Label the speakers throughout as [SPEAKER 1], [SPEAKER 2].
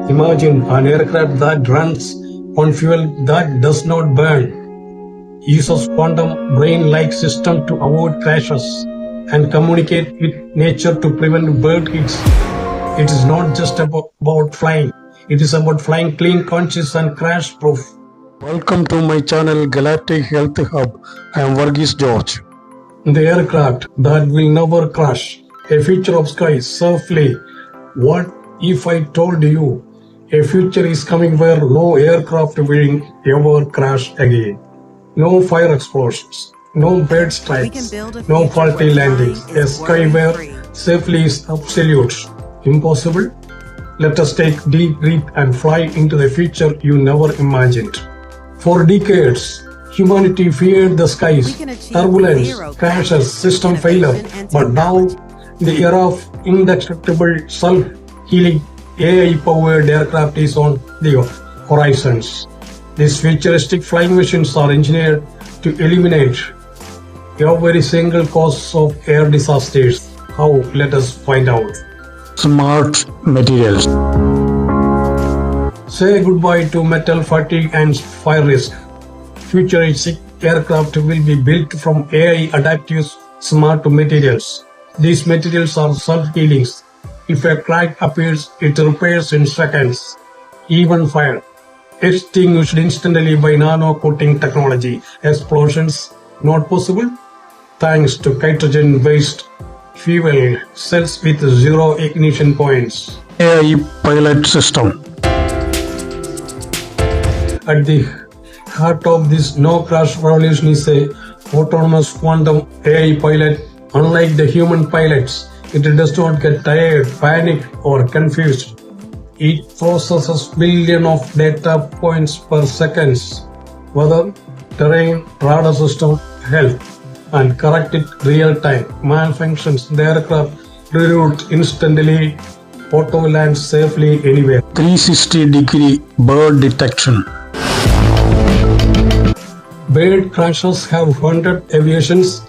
[SPEAKER 1] Imagine an aircraft that runs on fuel that does not burn, uses quantum brain-like system to avoid crashes, and communicate with nature to prevent bird hits. It is not just about flying. It is about flying clean, conscious, and crash-proof.
[SPEAKER 2] Welcome to my channel Galactic Health Hub. I am Varghese George.
[SPEAKER 1] The aircraft that will never crash. A future of skies safely. What if I told you a future is coming where no aircraft will ever crash again? No fire explosions, no bird strikes, no faulty landings. A sky where safely is absolute. Impossible? Let us take deep breath and fly into the future you never imagined. For decades, humanity feared the skies, turbulence, crashes, system failure. But now, the era of indestructible, self-healing, AI-powered aircraft is on the horizons. These futuristic flying machines are engineered to eliminate every single cause of air disasters. How? Let us find out.
[SPEAKER 2] Smart materials.
[SPEAKER 1] Say goodbye to metal fatigue and fire risk. Futuristic aircraft will be built from AI adaptive smart materials. These materials are self-healing. If a crack appears, it repairs in seconds. Even fire, extinguished instantly by nano-coating technology. Explosions not possible thanks to hydrogen-based fuel cells with zero ignition points.
[SPEAKER 2] AI pilot system.
[SPEAKER 1] At the heart of this no-crash revolution is a autonomous quantum AI pilot. Unlike the human pilots, it does not get tired, panic, or confused. It processes billions of data points per second. Weather, terrain, radar system, health, and correct it real time. Malfunctions, the aircraft reroute instantly, auto lands safely anywhere.
[SPEAKER 2] 360-degree bird detection.
[SPEAKER 1] Bird crashes have haunted aviations,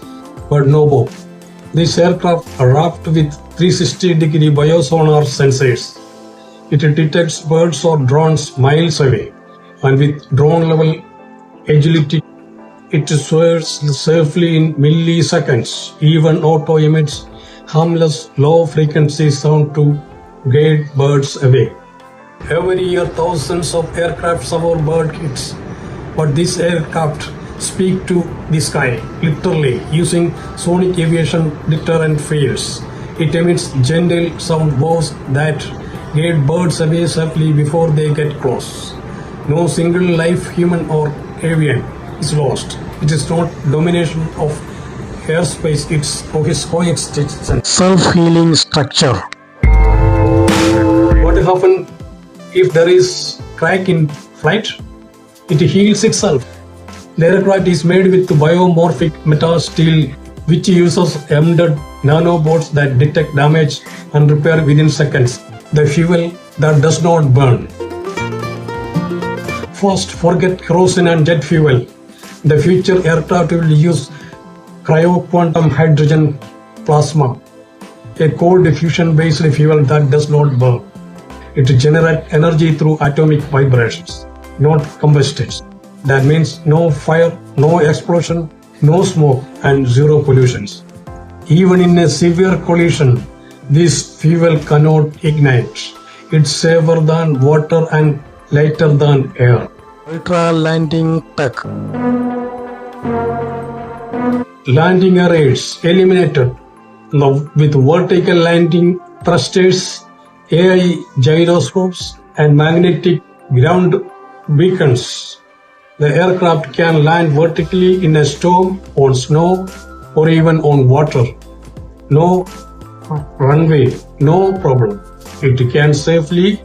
[SPEAKER 1] but no bomb. This aircraft are wrapped with 360-degree biosonar sensors. It detects birds or drones miles away, and with drone-level agility, it soars safely in milliseconds. Even auto emits harmless, low-frequency sound to guide birds away. Every year, thousands of aircraft suffer bird hits, but this aircraft speak to the sky, literally, using sonic aviation deterrent fields. It emits gentle sound waves that guide birds away safely before they get close. No single life, human or avian, is lost. It is not domination of airspace, it's coexistence.
[SPEAKER 2] Self-healing structure.
[SPEAKER 1] What happens if there is crack in flight? It heals itself. The aircraft is made with biomorphic metal steel, which uses embedded nanobots that detect damage and repair within seconds. The fuel that does not burn. First, forget kerosene and jet fuel. The future aircraft will use cryo-quantum hydrogen plasma, a cold diffusion-based fuel that does not burn. It generates energy through atomic vibrations, not combustion. That means no fire, no explosion, no smoke, and zero pollutions. Even in a severe collision, this fuel cannot ignite. It's safer than water and lighter than air.
[SPEAKER 2] Ultra landing tech.
[SPEAKER 1] Landing arrays eliminated. Now, with vertical landing thrusters, AI gyroscopes, and magnetic ground beacons, the aircraft can land vertically in a storm, on snow, or even on water. No runway, no problem. It can safely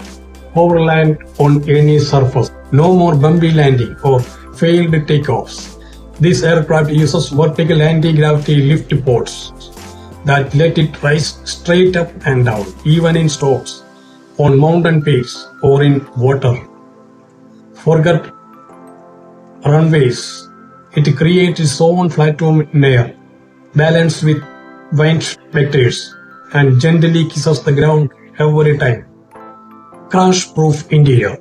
[SPEAKER 1] overland on any surface. No more bumpy landing or failed takeoffs. This aircraft uses vertical anti-gravity lift ports that let it rise straight up and down, even in storms, on mountain peaks, or in water. Forget runways. It creates its own platform in air, balanced with wind vectors, and gently kisses the ground every time. crash-proof interior.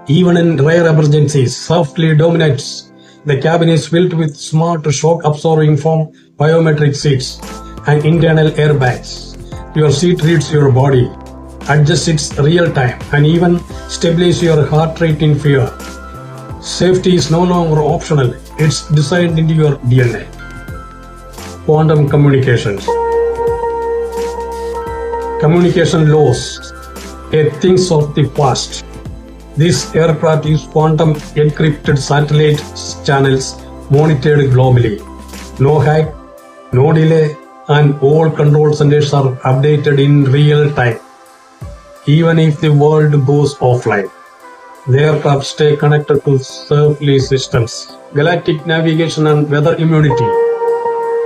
[SPEAKER 1] Even in rare emergencies, softly dominates. The cabin is built with smart shock-absorbing foam biometric seats and internal airbags. Your seat reads your body, adjusts its real time, and even stabilizes your heart rate in fear. Safety is no longer optional, it's designed into your DNA. Quantum communications. Communication laws, a things of the past. This aircraft is quantum encrypted satellite channels monitored globally. No hack, no delay, and all control centers are updated in real time. Even if the world goes offline, the aircraft stay connected to surface systems. Galactic navigation and weather immunity.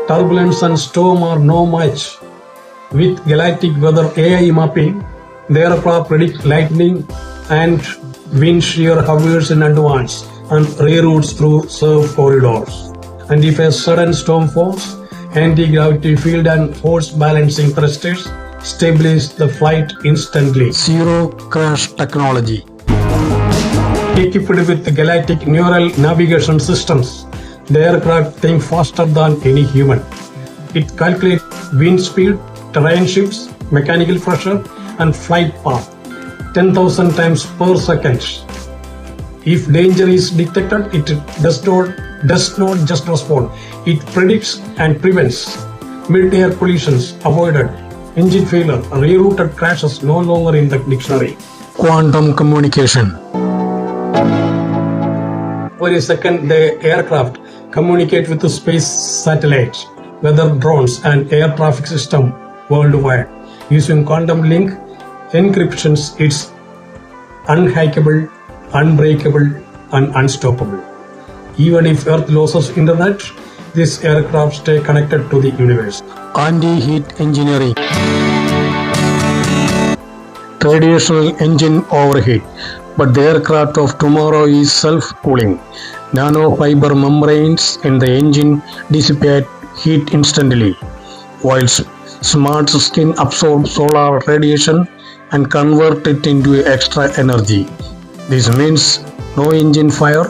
[SPEAKER 1] Turbulence and storm are no match. With Galactic weather AI mapping, the aircraft predict lightning and wind shear hours in advance and reroutes through surf corridors. And if a sudden storm falls, anti-gravity field and force balancing thrusters stabilize the flight instantly.
[SPEAKER 2] Zero crash technology.
[SPEAKER 1] Equipped with Galactic neural navigation systems, the aircraft thinks faster than any human. It calculates wind speed, terrain shifts, mechanical pressure, and flight path 10,000 times per second. If danger is detected, it does not just respond. It predicts and prevents. Mid-air collisions avoided. Engine failure, rerouted crashes no longer in the dictionary.
[SPEAKER 2] Quantum communication.
[SPEAKER 1] Every second, the aircraft communicate with the space satellites, weather drones, and air traffic system worldwide. Using quantum link encryptions, it's unhackable, unbreakable, and unstoppable. Even if Earth loses internet, this aircraft stay connected to the universe.
[SPEAKER 2] Anti-heat engineering. Traditional engine overheat, but the aircraft of tomorrow is self-cooling. Nanofiber membranes in the engine dissipate heat instantly, while smart skin absorbs solar radiation and convert it into extra energy. This means no engine fire,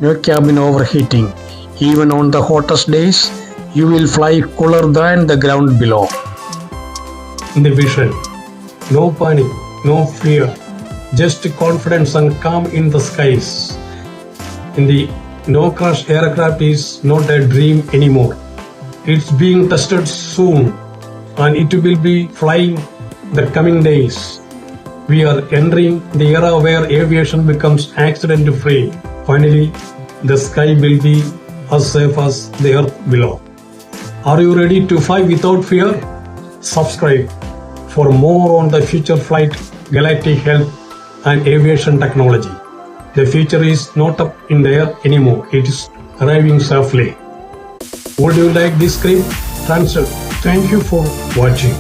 [SPEAKER 2] no cabin overheating. Even on the hottest days, you will fly cooler than the ground below.
[SPEAKER 1] In the vision, no panic, no fear, just confidence and calm in the skies. In the no-crash aircraft is not a dream anymore. It's being tested soon, and it will be flying the coming days. We are entering the era where aviation becomes accident-free. Finally, the sky will be as safe as the earth below. Are you ready to fly without fear? Subscribe for more on the future flight, galactic health, and aviation technology. The future is not up in the air anymore, it is arriving safely. Would you like this script? Thank you for watching.